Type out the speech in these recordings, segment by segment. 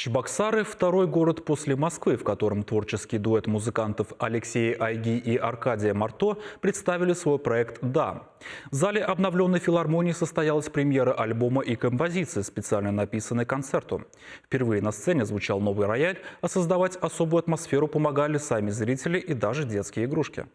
Чебоксары – второй город после Москвы, в котором творческий дуэт музыкантов Алексея Айги и Аркадия Марто представили свой проект «Да». В зале обновленной филармонии состоялась премьера альбома и композиции, специально написанной к концерту. Впервые на сцене звучал новый рояль, а создавать особую атмосферу помогали сами зрители и даже детские игрушки.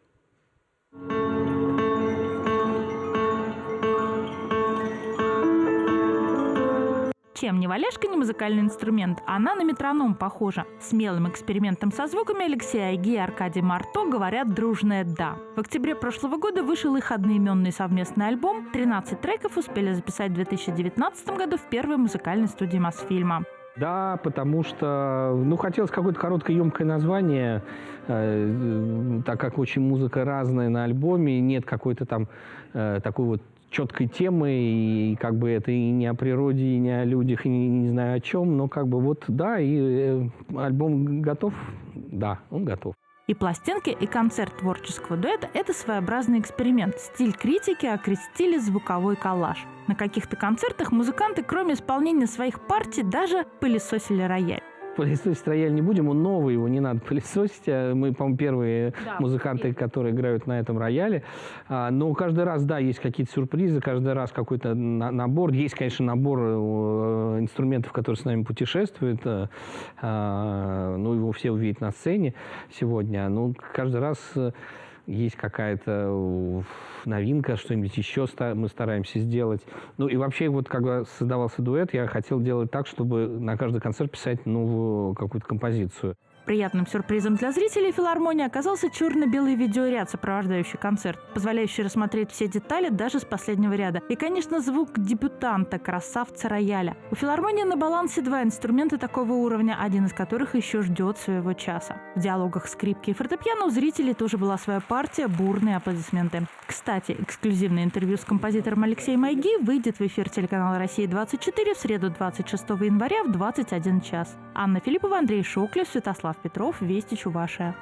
Чем не валяшка, не музыкальный инструмент, она на метроном похожа. Смелым экспериментом со звуками Алексей Айги и Аркадий Марто говорят дружное «да». В октябре прошлого года вышел их одноименный совместный альбом. 13 треков успели записать в 2019 году в первой музыкальной студии Мосфильма. Да, потому что, хотелось какое-то короткое, емкое название, так как очень музыка разная на альбоме, нет какой-то там такой вот четкой темы, и как бы это и не о природе, и не о людях, и не знаю о чем, но как бы вот да, и альбом готов, да, он готов. И пластинки, и концерт творческого дуэта – это своеобразный эксперимент. Стиль критики окрестили звуковой коллаж. На каких-то концертах музыканты, кроме исполнения своих партий, даже пылесосили рояль. Пылесосить рояль не будем, он новый, его не надо пылесосить. Мы, по-моему, первые музыканты, которые играют на этом рояле. Но каждый раз, да, есть какие-то сюрпризы, каждый раз какой-то набор. Есть, конечно, набор инструментов, которые с нами путешествуют. Его все увидят на сцене сегодня. Каждый раз есть какая-то новинка, что-нибудь еще мы стараемся сделать. И вообще, вот когда создавался дуэт, я хотел делать так, чтобы на каждый концерт писать новую какую-то композицию. Приятным сюрпризом для зрителей филармонии оказался черно-белый видеоряд, сопровождающий концерт, позволяющий рассмотреть все детали даже с последнего ряда. И, конечно, звук дебютанта, красавца рояля. У филармонии на балансе два инструмента такого уровня, один из которых еще ждет своего часа. В диалогах скрипки и фортепиано у зрителей тоже была своя партия, бурные аплодисменты. Кстати, эксклюзивное интервью с композитором Алексеем Айги выйдет в эфир телеканала «Россия-24» в среду 26 января в 21 час. Анна Филиппова, Андрей Шоклев, Святослав Петров, Вести Чувашия.